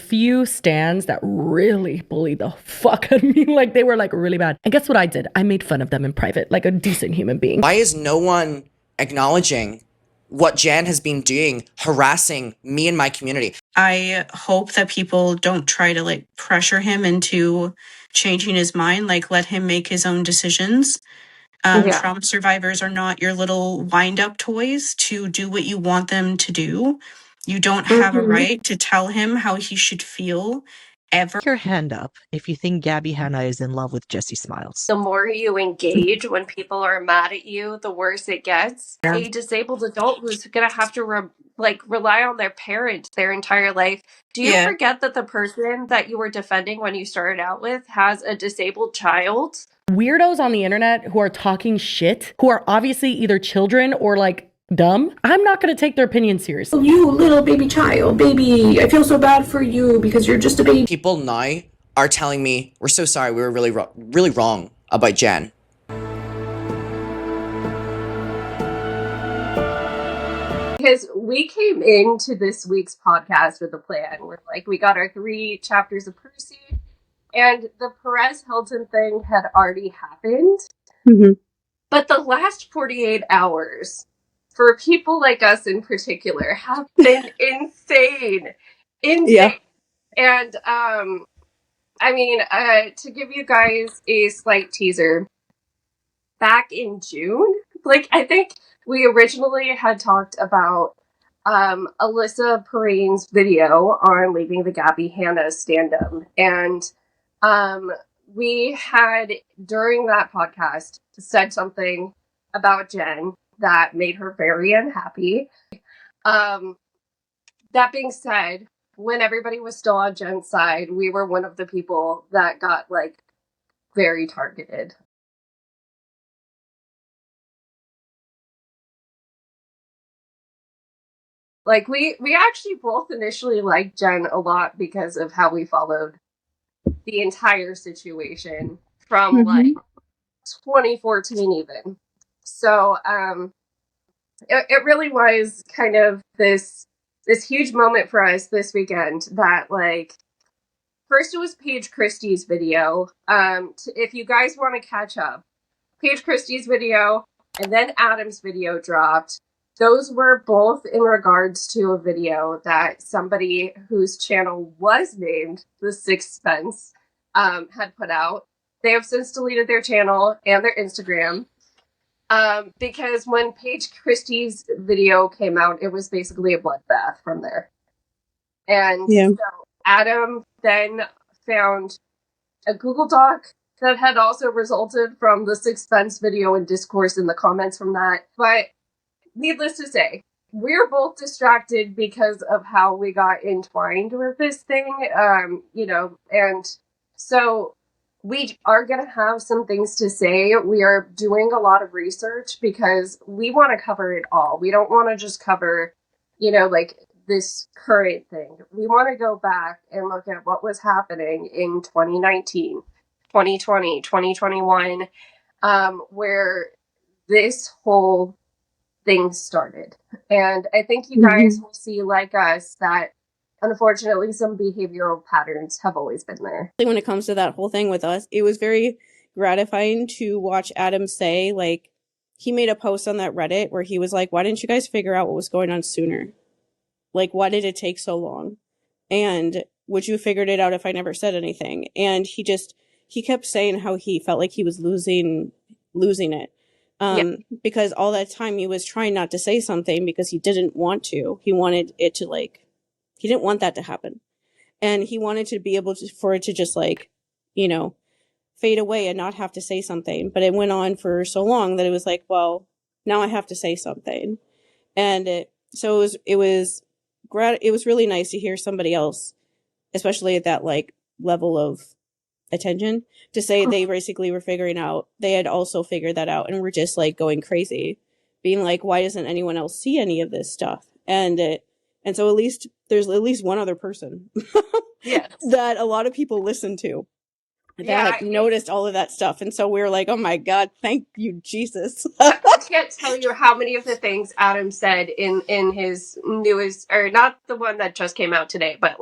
few stans that really bullied the fuck out of me. Like, they were like really bad. And guess what I did? I made fun of them in private, like a decent human being. Why is no one acknowledging what Jan has been doing, harassing me and my community? I hope that people don't try to like pressure him into changing his mind, like let him make his own decisions. Trauma survivors are not your little wind-up toys to do what you want them to do. You don't have a right to tell him how he should feel ever. Your hand up if you think Gabbie Hanna is in love with Jesse Smiles. The more you engage when people are mad at you, the worse it gets. A disabled adult who's going to have to rely on their parent their entire life. Do you forget that the person that you were defending when you started out with has a disabled child? Weirdos on the internet who are talking shit, who are obviously either children or like dumb, I'm not going to take their opinion seriously. You little baby child, baby, I feel so bad for you because you're just a baby. People now are telling me, we're so sorry, we were really wrong about Jen. Because we came into this week's podcast with a plan. We got our 3 chapters of Percy, and the Perez Hilton thing had already happened. Mm-hmm. But the last 48 hours, for people like us in particular, have been insane. Yeah. And, to give you guys a slight teaser, back in June, I think we originally had talked about Alyssa Perrine's video on leaving the Gabbie Hanna stand-up. And we had, during that podcast, said something about Jen that made her very unhappy. That being said, when everybody was still on Jen's side, we were one of the people that got, very targeted. We actually both initially liked Jen a lot because of how we followed the entire situation from, 2014 even. So, it really was kind of this huge moment for us this weekend that, first it was Paige Christie's video. If you guys want to catch up, Paige Christie's video and then Adam's video dropped. Those were both in regards to a video that somebody whose channel was named The Sixth Sense had put out. They have since deleted their channel and their Instagram. Because when Paige Christie's video came out, it was basically a bloodbath from there. And so Adam then found a Google Doc that had also resulted from the Sixth Sense video and Discourse in the comments from that. But needless to say, we're both distracted because of how we got entwined with this thing, and so we are going to have some things to say. We are doing a lot of research because we want to cover it all. We don't want to just cover, this current thing. We want to go back and look at what was happening in 2019, 2020, 2021, where this whole thing started. And I think you guys will see, like us, that unfortunately some behavioral patterns have always been there. When it comes to that whole thing with us, it was very gratifying to watch Adam say, he made a post on that Reddit where he was like, why didn't you guys figure out what was going on sooner? Why did it take so long? And would you have figured it out if I never said anything? And he kept saying how he felt like he was losing it. Because all that time he was trying not to say something because he didn't want to. He wanted it to he didn't want that to happen. And he wanted to be able to, for it to just fade away and not have to say something. But it went on for so long that it was well, now I have to say something. And it was really nice to hear somebody else, especially at that level of attention, to say they basically were they had also figured that out and were just going crazy, being why doesn't anyone else see any of this stuff? And so there's at least one other person that a lot of people listen to that noticed all of that stuff. And so we were oh my God, thank you, Jesus. I can't tell you how many of the things Adam said in his newest, or not the one that just came out today, but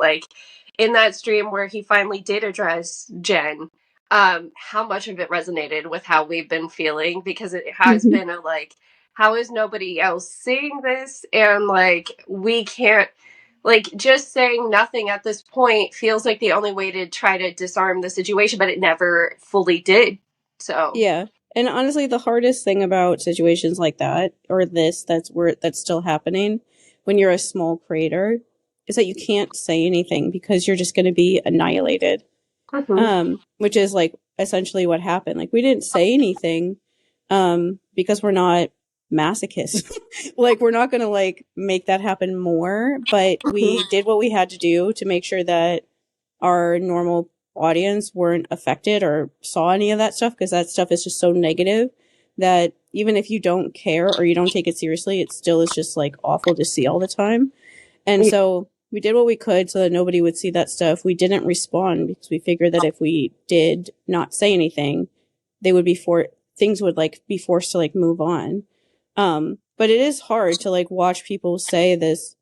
in that stream where he finally did address Jen, how much of it resonated with how we've been feeling, because it has been a like, how is nobody else seeing this? And like, we can't, like, just saying nothing at this point feels like the only way to try to disarm the situation, but it never fully did. So Yeah. And honestly, the hardest thing about situations like that, or this, that's still happening when you're a small creator, is that you can't say anything because you're just going to be annihilated. Which is like essentially what happened. Like, we didn't say anything, because we're not masochists. Like, we're not going to like make that happen more, but we did what we had to do to make sure that our normal audience weren't affected or saw any of that stuff, because that stuff is just so negative that even if you don't care or you don't take it seriously, it still is just like awful to see all the time. And so we did what we could so that nobody would see that stuff. We didn't respond because we figured that if we did not say anything, they would be things would like be forced to like move on. But it is hard to like watch people say this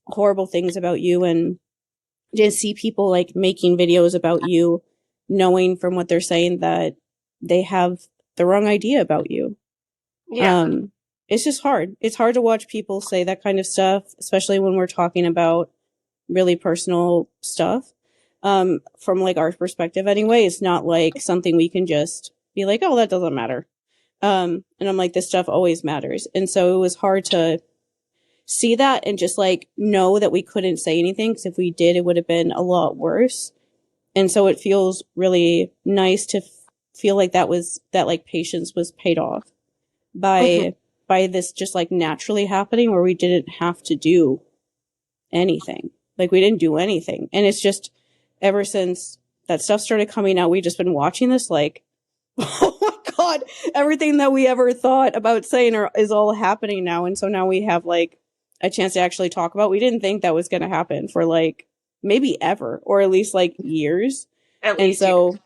horrible things about you and just see people like making videos about you, knowing from what they're saying that they have the wrong idea about you. yeah. It's just hard. It's hard to watch people say that kind of stuff, especially when we're talking about really personal stuff. From like our perspective anyway, it's not like something we can just be like, oh, that doesn't matter. And I'm like, this stuff always matters. And so it was hard to see that and just like know that we couldn't say anything, because if we did, it would have been a lot worse. And so it feels really nice to feel like that like patience was paid off by this just like naturally happening, where we didn't have to do anything. Like, we didn't do anything. And it's just, ever since that stuff started coming out, we've just been watching this like, oh my God, everything that we ever thought about saying is all happening now. And so now we have like a chance to actually talk about. We didn't think that was going to happen for like maybe ever, or at least like years. And so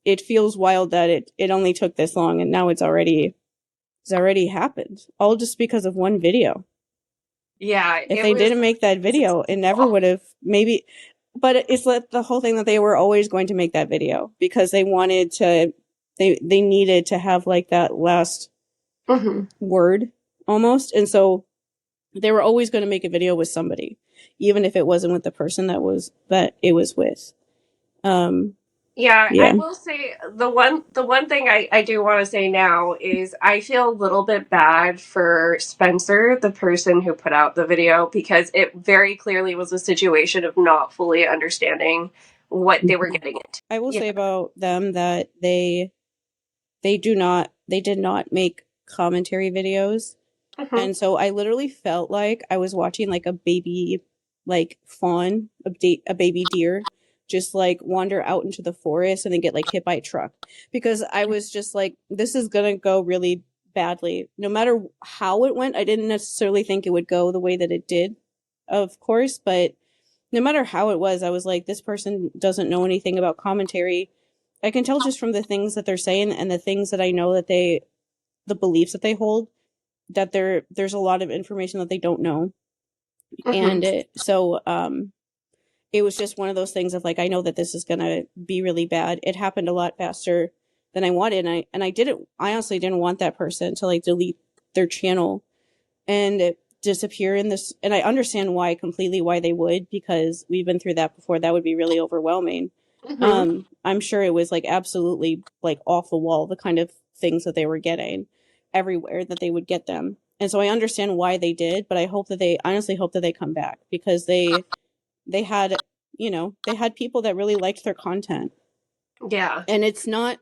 it feels wild that it only took this long, and now it's already happened, all just because of one video. Yeah. If they didn't make that video, it never would have maybe. But it's like the whole thing that they were always going to make that video because they wanted to. They needed to have like that last word almost, and so they were always going to make a video with somebody, even if it wasn't with the person that it was with. Yeah, I will say the one thing I do want to say now is I feel a little bit bad for Spencer, the person who put out the video, because it very clearly was a situation of not fully understanding what they were getting into. I will say about them that they did not make commentary videos. And so I literally felt like I was watching like a baby, like fawn, a baby deer, just like wander out into the forest and then get like hit by a truck, because I was just like, this is going to go really badly. No matter how it went, I didn't necessarily think it would go the way that it did, of course, but no matter how it was, I was like, this person doesn't know anything about commentary. I can tell just from the things that they're saying and the things that I know that the beliefs that they hold, that there's a lot of information that they don't know. And so it was just one of those things of like, I know that this is going to be really bad. It happened a lot faster than I wanted. And I honestly didn't want that person to like delete their channel and disappear in this. And I understand why they would, because we've been through that before. That would be really overwhelming. I'm sure it was like absolutely like off the wall, the kind of things that they were getting everywhere that they would get them. And so I understand why they did, but I honestly hope that they come back, because they had, they had people that really liked their content. Yeah. And it's not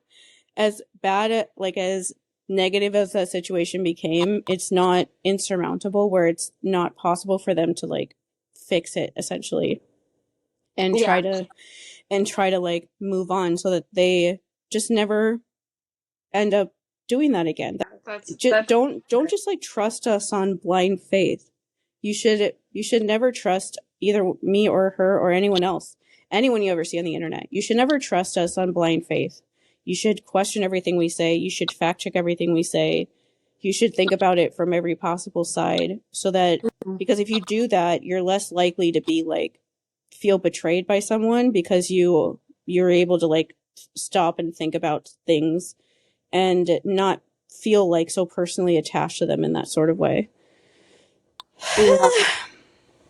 as bad, like as negative as that situation became. It's not insurmountable where it's not possible for them to like fix it essentially and try to like move on so that they just never end up doing that again. Don't just like trust us on blind faith. You should never trust either me or her or anyone else, anyone you ever see on the internet. You should never trust us on blind faith. You should question everything we say. You should fact check everything we say. You should think about it from every possible side, so that, because if you do that, you're less likely to be like feel betrayed by someone because you're able to like stop and think about things and not feel like so personally attached to them in that sort of way.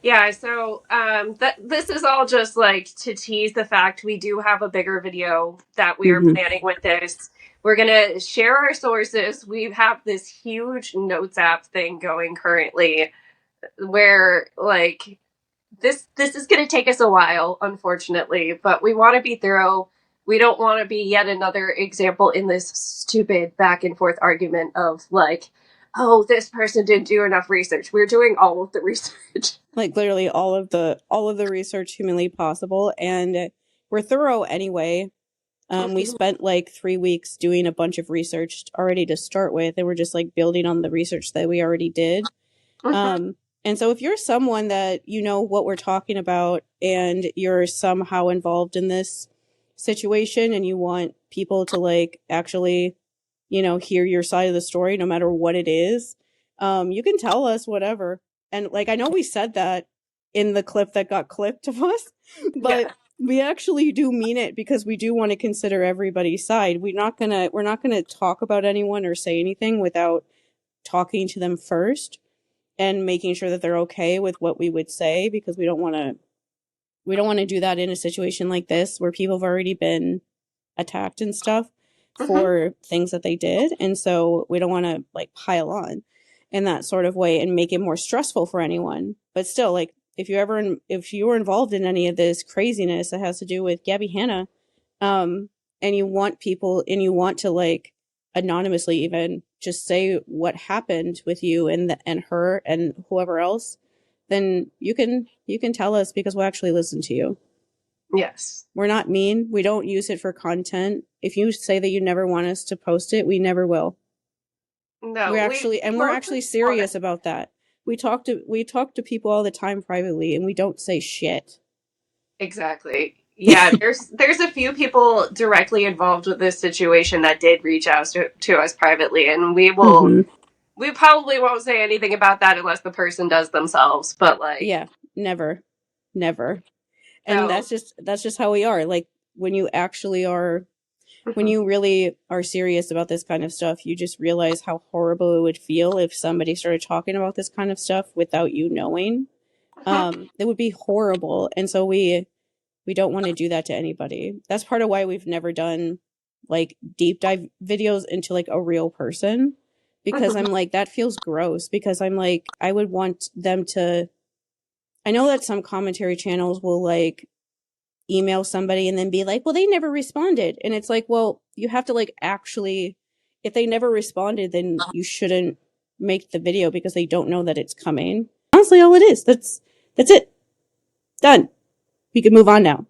Yeah, so this is all just like to tease the fact we do have a bigger video that we are planning with this. We're gonna share our sources. We have this huge notes app thing going currently where like this is gonna take us a while, unfortunately, but we want to be thorough. We don't want to be yet another example in this stupid back and forth argument of like, oh, this person didn't do enough research. We're doing all of the research. Like literally all of the research humanly possible, and we're thorough anyway. We spent like 3 weeks doing a bunch of research already to start with, and we're just like building on the research that we already did. And so if you're someone that you know what we're talking about and you're somehow involved in this situation and you want people to like actually, you know, hear your side of the story no matter what it is, you can tell us whatever. And like I know we said that in the clip that got clipped of us, but we actually do mean it because we do want to consider everybody's side. We're not gonna talk about anyone or say anything without talking to them first and making sure that they're okay with what we would say, because we don't want to do that in a situation like this where people have already been attacked and stuff for things that they did. And so we don't want to like pile on in that sort of way and make it more stressful for anyone. But still, like if you were involved in any of this craziness that has to do with Gabbie Hanna, and you want to like anonymously even just say what happened with you and her and whoever else, then you can tell us, because we'll actually listen to you. Yes. We're not mean. We don't use it for content. If you say that you never want us to post it, we never will. No, we're actually serious about that. We talk to people all the time privately, and we don't say shit. Exactly. Yeah, there's a few people directly involved with this situation that did reach out to us privately, and we probably won't say anything about that unless the person does themselves. But like, yeah, never. And that's just how we are. Like when you actually are, when you really are serious about this kind of stuff, you just realize how horrible it would feel if somebody started talking about this kind of stuff without you knowing. It would be horrible. And so we don't want to do that to anybody. That's part of why we've never done like deep dive videos into like a real person, because I'm like, that feels gross, because I'm like, I would want them to, I know that some commentary channels will like email somebody and then be like, well, they never responded. And it's like, well, you have to like actually, if they never responded, then you shouldn't make the video because they don't know that it's coming. Honestly, all it is. That's it. Done. We can move on now.